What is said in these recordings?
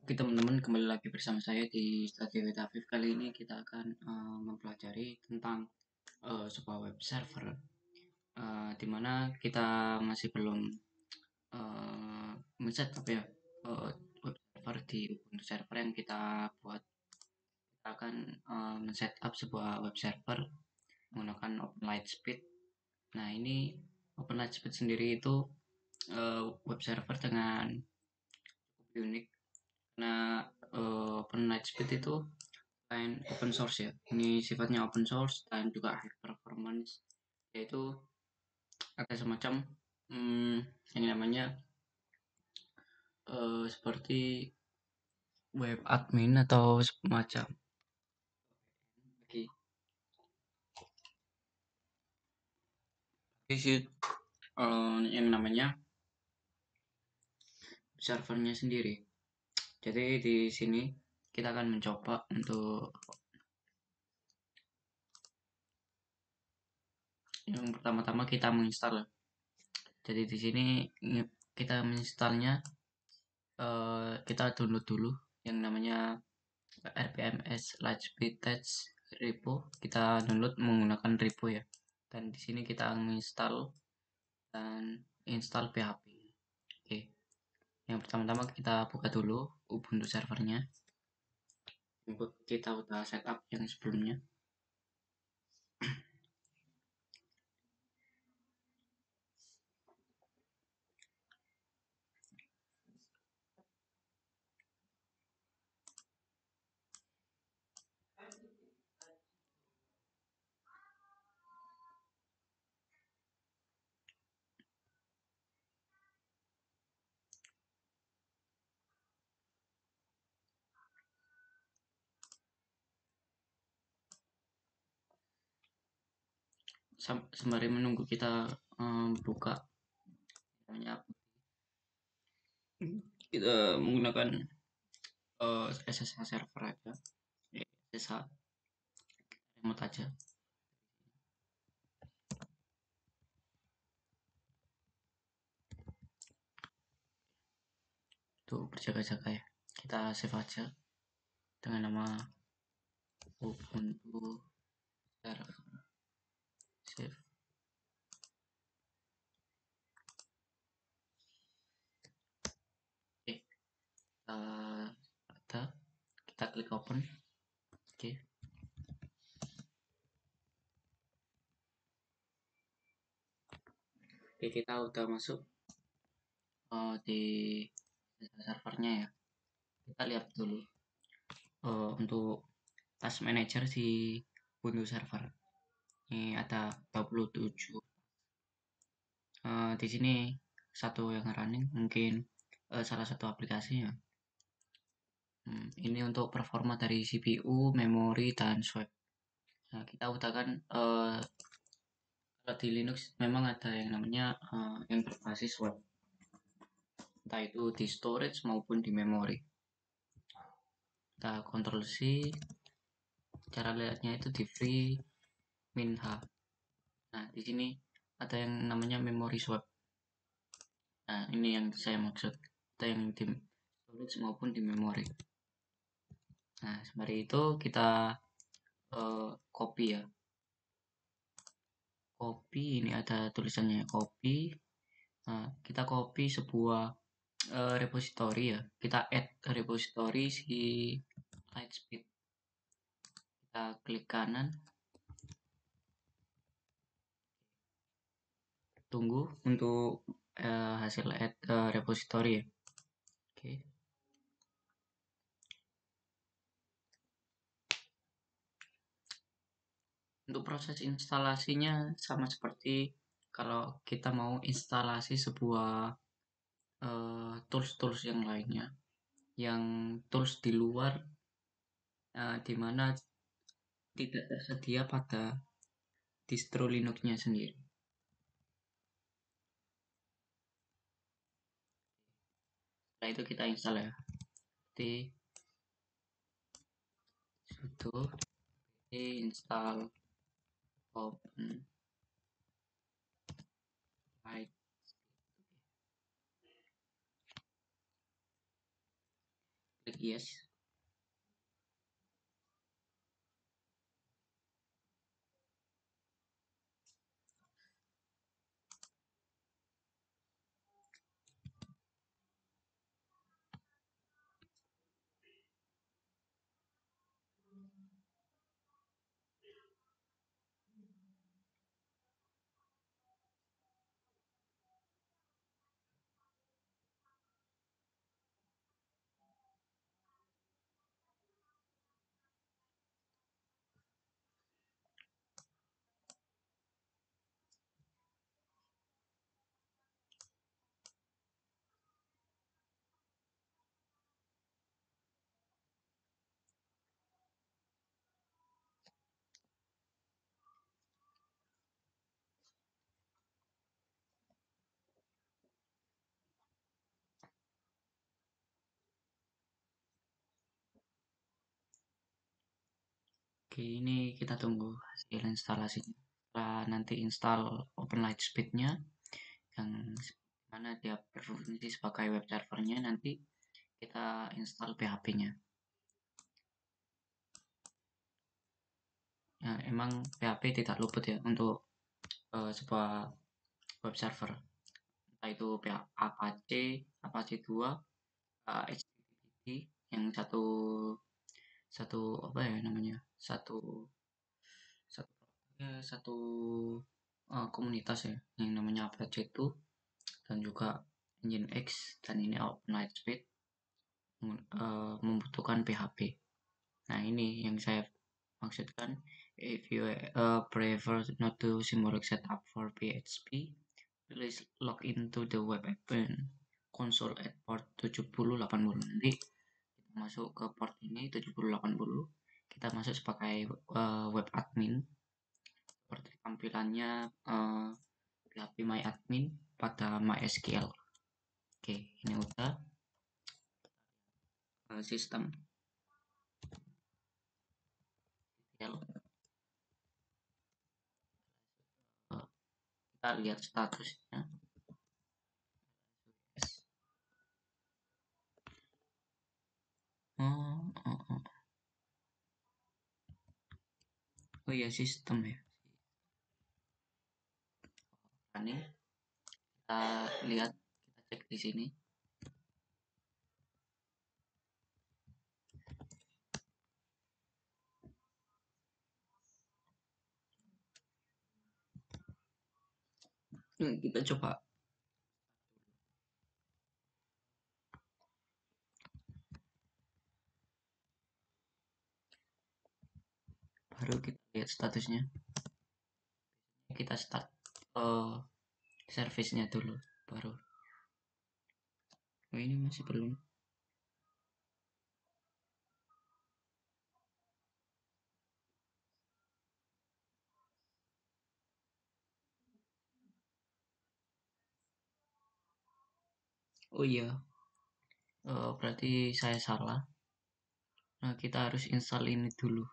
Oke teman-teman, kembali lagi bersama saya di Study with Afif. Kali ini kita akan mempelajari tentang sebuah web server, di mana kita masih belum men-setup ya web server di Ubuntu server yang kita buat. Kita akan men-setup sebuah web server menggunakan OpenLightspeed. Nah, ini OpenLightspeed sendiri itu web server dengan cukup unik. Nah, OpenLightspeed itu selain open source ya, ini sifatnya open source dan juga high performance, yaitu ada semacam hmm, yang namanya seperti web admin atau semacam bagi yang namanya servernya sendiri. Jadi di sini kita akan mencoba untuk yang pertama-tama kita menginstal. Jadi di sini kita menginstalnya, kita download dulu yang namanya RPMS Lightspeed Test repo. Kita download menggunakan repo ya, dan di sini kita menginstal dan install PHP. Oke, yang pertama-tama kita buka dulu Ubuntu servernya. Kita udah setup yang sebelumnya. Sembari menunggu kita buka, namanya kita menggunakan SSH server aja, SSH remote aja. Tuh berjaga-jaga ya, kita save aja dengan nama Ubuntu server save. Oke, kita klik open. Oke, kita udah masuk di servernya ya. Kita lihat dulu untuk task manager di Ubuntu server. Ini ada 27. Di sini satu yang running, mungkin salah satu aplikasinya. Ini untuk performa dari CPU, memori, dan swap. Nah, kita utamakan kalau di Linux memang ada yang namanya yang berbasis web, entah itu di storage maupun di memori. Kita Ctrl C, cara lihatnya itu di free min h. Nah, di sini ada yang namanya memory swap. Nah, ini yang saya maksud, ada yang di storage maupun di memori. Nah, sembari itu kita copy ya. Copy, ini ada tulisannya copy. Nah, kita copy sebuah repository ya. Kita add repository si Lightspeed. Kita klik kanan. Tunggu untuk hasil add repository ya. Oke. Untuk proses instalasinya sama seperti kalau kita mau instalasi sebuah tools-tools yang lainnya, yang tools di luar di mana tidak tersedia pada distro Linux-nya sendiri. Setelah itu kita install ya, di sudo install open light. Klik klik yes. Oke, ini kita tunggu hasil instalasinya. Setelah nanti install Open Lightspeed-nya yang mana dia berfungsi sebagai web servernya, nanti kita install PHP-nya. Ya, emang PHP tidak luput ya untuk sebuah web server. Entah itu Apache, Apache 2, HTTP, yang satu satu apa ya namanya? Satu satu komunitas ya yang namanya Apache itu, dan juga Nginx, dan ini OpenLightspeed membutuhkan PHP. Nah, ini yang saya maksudkan. If you prefer not to symbolic setup for PHP, please log into the web app console at port 7080. Nanti kita masuk ke port ini 7080, kita masuk sebagai web admin. Seperti tampilannya PHP My Admin pada MySQL. Oke, ini udah sistem. Kita lihat statusnya. Oh iya, sistem ya. Ini kita lihat, kita cek di sini. Kita coba. Baru kita lihat statusnya. Kita start service-nya dulu baru. Oh, ini masih belum. Oh iya, berarti saya salah. Nah, kita harus install ini dulu.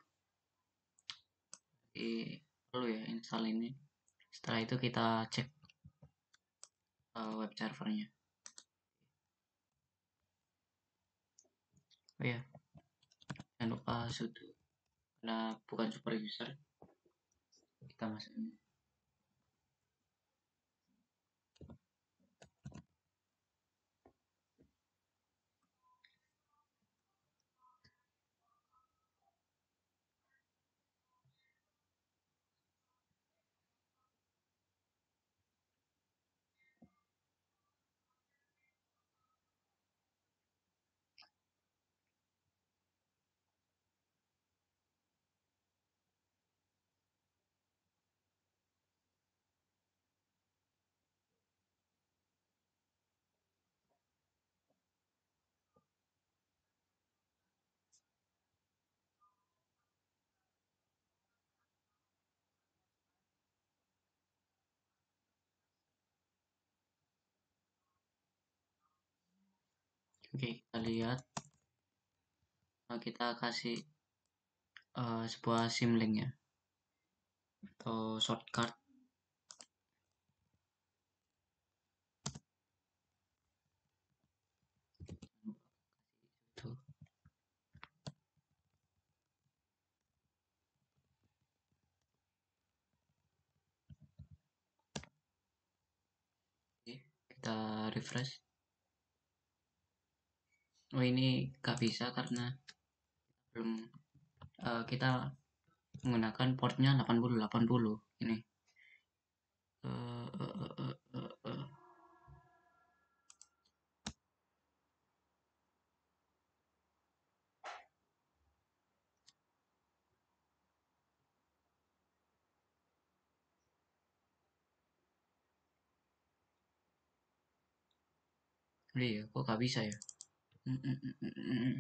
Jadi perlu ya install ini. Setelah itu kita cek web servernya. Oh ya, jangan lupa sudo, karena bukan super user. Kita masuk ini. Oke, kita lihat. Kita kasih sebuah sim link ya, atau shortcut. Itu Kita refresh. Oh, ini gak bisa karena belum kita menggunakan portnya 8080 ini. Uh, uh, uh, uh, uh. Iya, kok gak bisa ya? Mm, mm, mm, mm, mm, mm.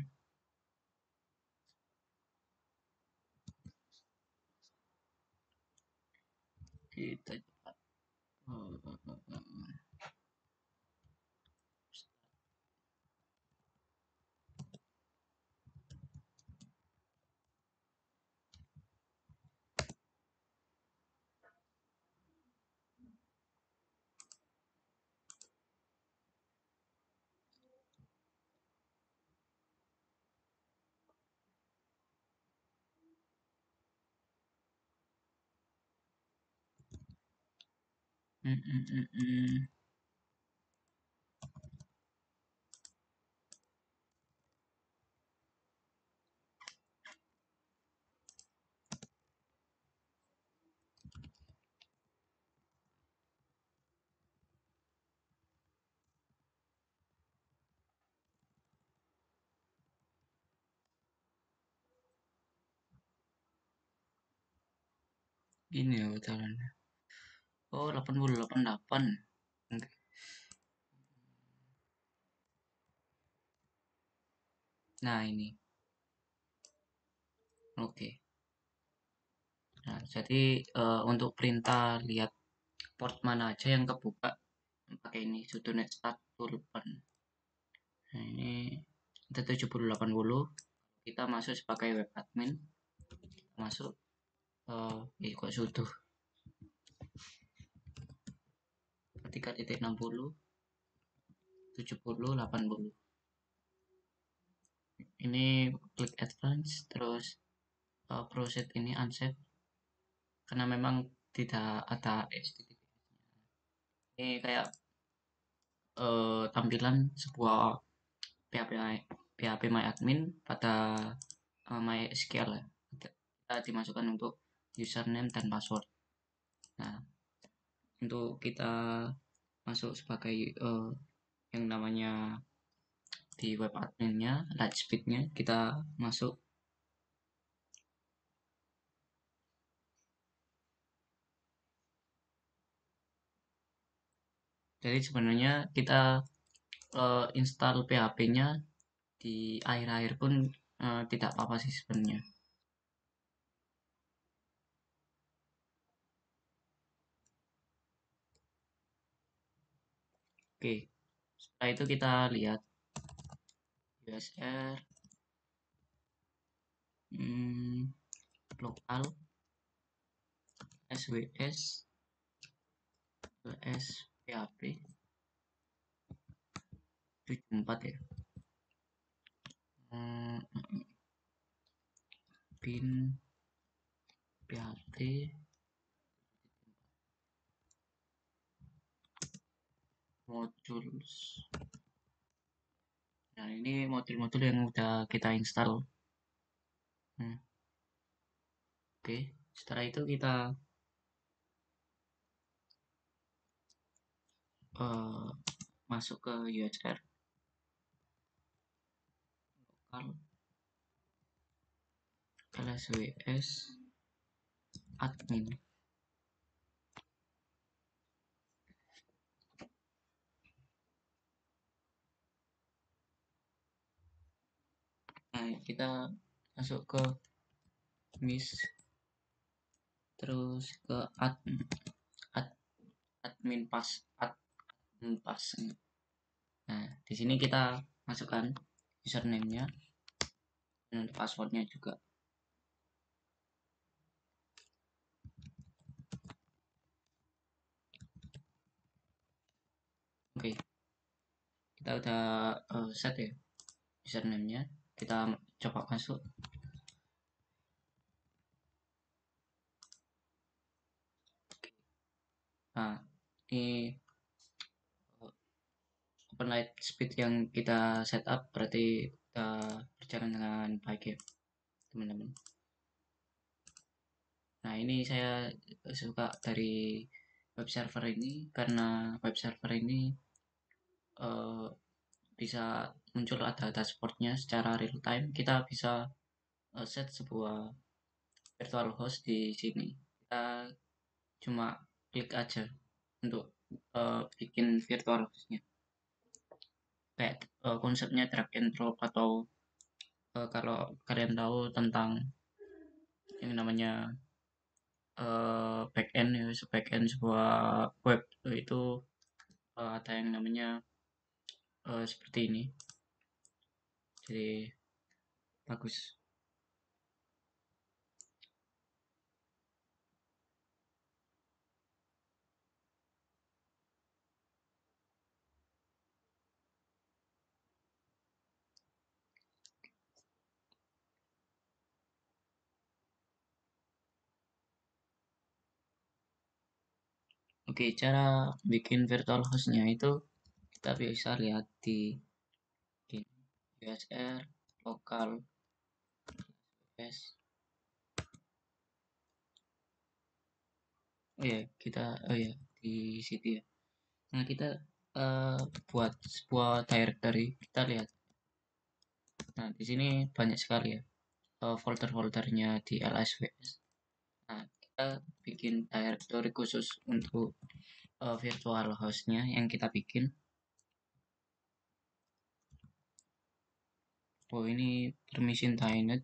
Kita cepat. Mm, mm, mm, mm. Ini ya butarannya. Oh, 8088. Oke. Nah, ini. Oke. Nah, jadi untuk perintah lihat port mana aja yang kebuka pakai ini sudonet start turban. Nah, ini ada 7080. Kita masuk sebagai web admin. Masuk kok sudah 3.60 70 80. Ini klik advance terus proceed ini unset karena memang tidak ada HTTP. Ini kayak tampilan sebuah PHP MyAdmin pada MySQL ya. Kita dimasukkan untuk username dan password. Nah, untuk kita masuk sebagai yang namanya di web adminnya, Lightspeed-nya kita masuk. Jadi sebenarnya kita install PHP-nya di akhir-akhir pun tidak apa-apa sih sebenarnya. Oke, setelah itu kita lihat USR lokal SWS PS PHP 74 ya. Bin PHP modules. Nah, ini modul-modul yang udah kita install. Oke, setelah itu kita masuk ke USR lokal LSWS admin. Nah, kita masuk ke miss terus ke admin pass. Nah, di sini kita masukkan username-nya dan passwordnya juga. Oke, kita udah set ya username-nya. Kita coba masuk. Nah, ini light speed yang kita setup berarti kita berjalan dengan baik ya teman-teman. Nah ini saya suka dari web server ini karena web server ini eh, bisa muncul ada dashboardnya secara real time. Kita bisa set sebuah virtual host di sini. Kita cuma klik aja untuk bikin virtual hostnya. Kayak konsepnya drag and drop atau kalau kalian tahu tentang yang namanya backend ya, backend sebuah web itu ada yang namanya seperti ini. Jadi bagus. Oke, cara bikin virtual hostnya itu kita bisa lihat di USR, lokal, S. Oh ya, oh ya di situ ya. Nah, kita eh, buat sebuah directory, kita lihat. Nah, di sini banyak sekali ya folder-foldernya di LSWS. Nah, kita bikin directory khusus untuk virtual hostnya yang kita bikin. Oh, ini permission Tainet.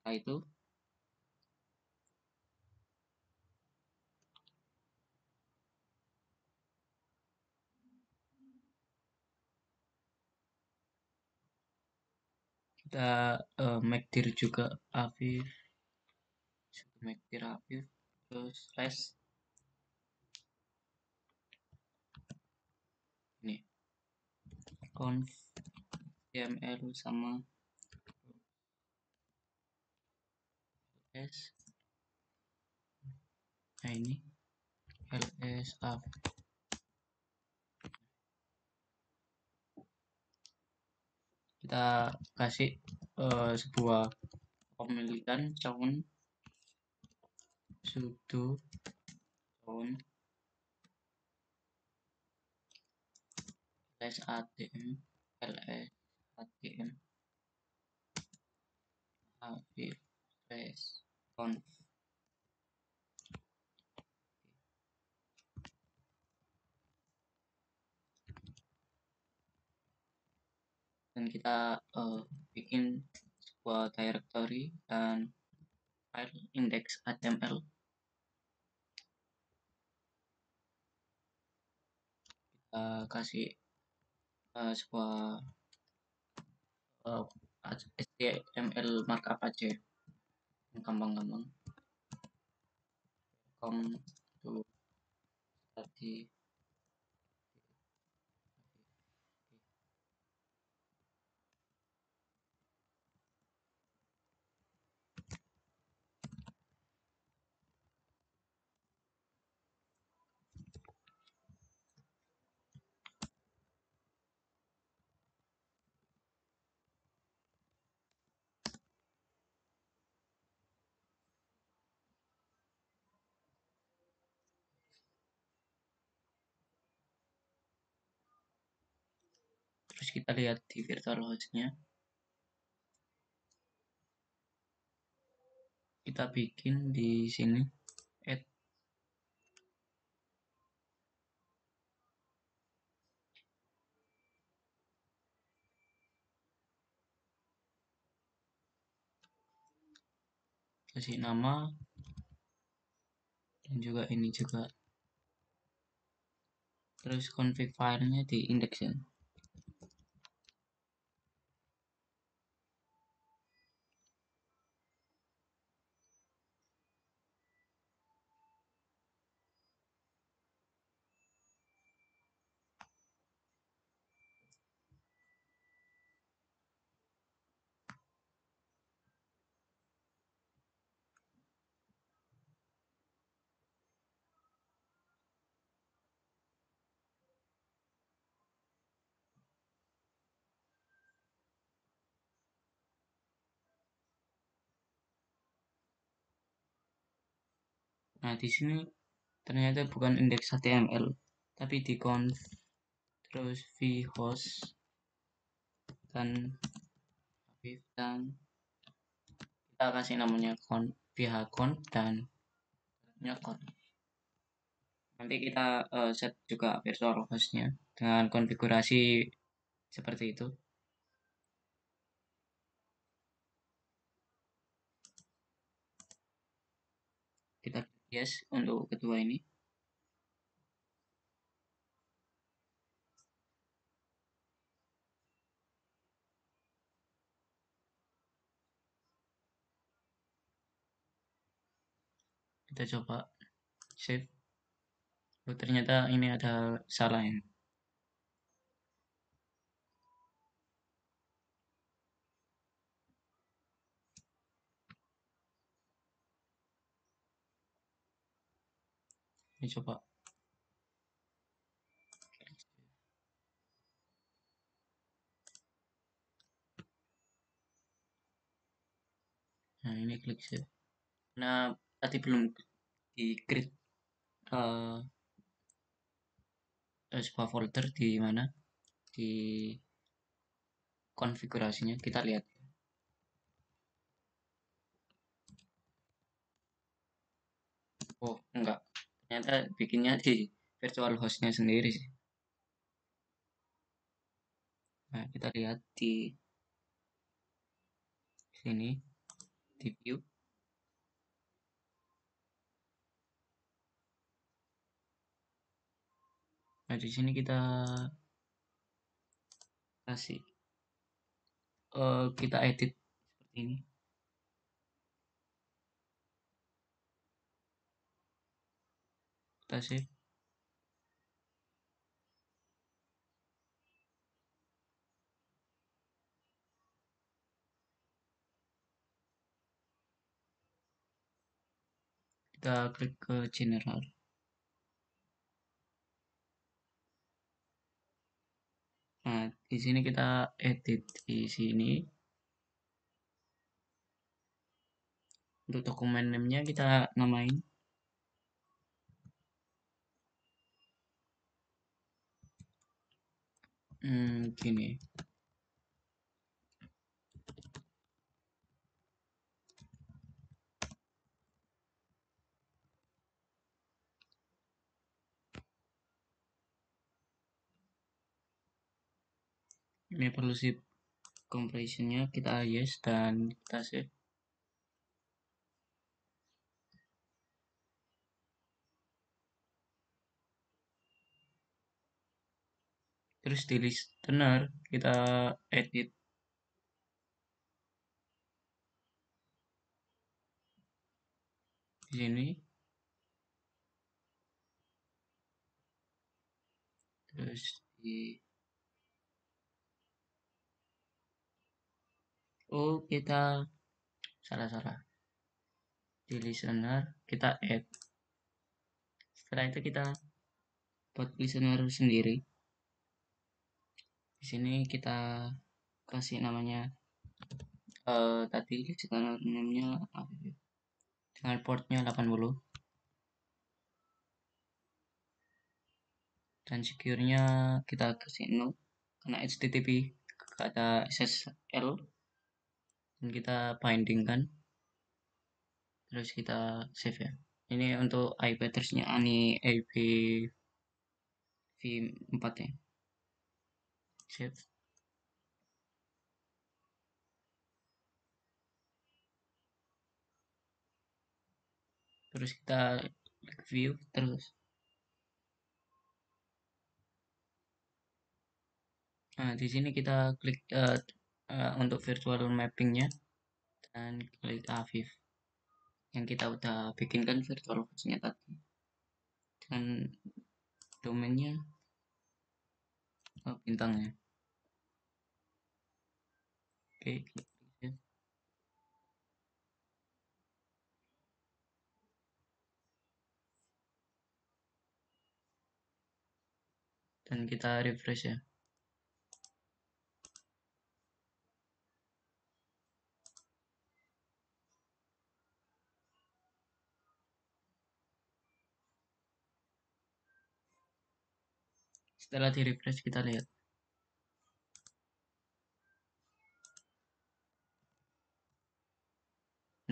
Setelah itu kita make dir juga Afif, make dir Afif, terus slash ini conf html sama s. Nah ini ls Afif. Kita kasih sebuah pemilihan count sudo count ls ls atm Afif slash conf. Dan kita bikin sebuah directory dan file index.html. Kita kasih sebuah HTML markup aja yang gampang-gampang. Kom tuh tadi. Terus kita lihat di virtual hostnya, kita bikin di sini add. Kasih nama dan juga ini juga, terus config filenya di index ya. Nah, di sini ternyata bukan indeks HTML, tapi di conf terus vhost dan dan kita kasih namanya vhcon dan conf. Nanti kita set juga virtual hostnya dengan konfigurasi seperti itu. Kita yes untuk kedua ini. Kita coba save. Oh, ternyata ini ada salah ini. Ini coba. Nah, ini klik save. Nah, tadi belum di create sebuah folder di mana di konfigurasinya kita lihat. Oh, enggak. Ternyata bikinnya di virtual hostnya sendiri sih. Nah, kita lihat di sini di view. Nah, di sini kita kasih kita edit seperti ini. Kita save. Kita klik ke general. Nah, di sini kita edit di sini. Untuk dokumen name-nya kita namain gini. Ini perlu zip compression-nya kita yes dan kita save. Terus di listener kita edit di sini. Terus di kita salah di listener kita add. Setelah itu kita buat listener sendiri. Di sini kita kasih namanya tadi listener name-nya dengan portnya 80 dan secure-nya kita kasih no karena HTTP ada SSL dan kita binding kan, terus kita save ya. Ini untuk IP address-nya ANI IPv4 ya. Save. Terus kita view terus. Nah, di sini kita klik untuk virtual mapping-nya dan klik Aviv yang kita udah bikinkan virtual hostnya tadi dan domainnya bintangnya. Oke, klik save. Dan kita refresh ya. Setelah di refresh kita lihat.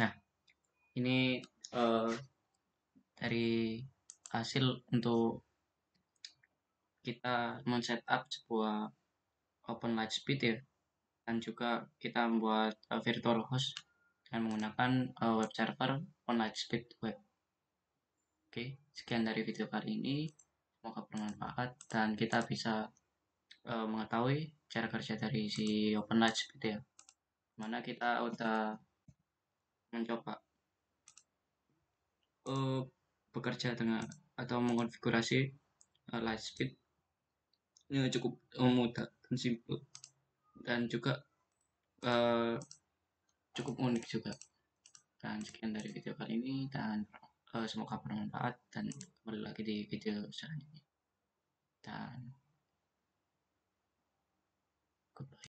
Nah, ini dari hasil untuk kita men-setup sebuah open lightspeed ya, dan juga kita membuat virtual host dengan menggunakan web server on lightspeed web. Oke, sekian dari video kali ini, semoga bermanfaat dan kita bisa mengetahui cara kerja dari si open lightspeed ya, mana kita udah mencoba bekerja dengan atau mengkonfigurasi lightspeed ini cukup mudah dan simple dan juga uh, cukup unik juga. Dan sekian dari video kali ini dan semoga bermanfaat dan kembali lagi di video selanjutnya dan goodbye.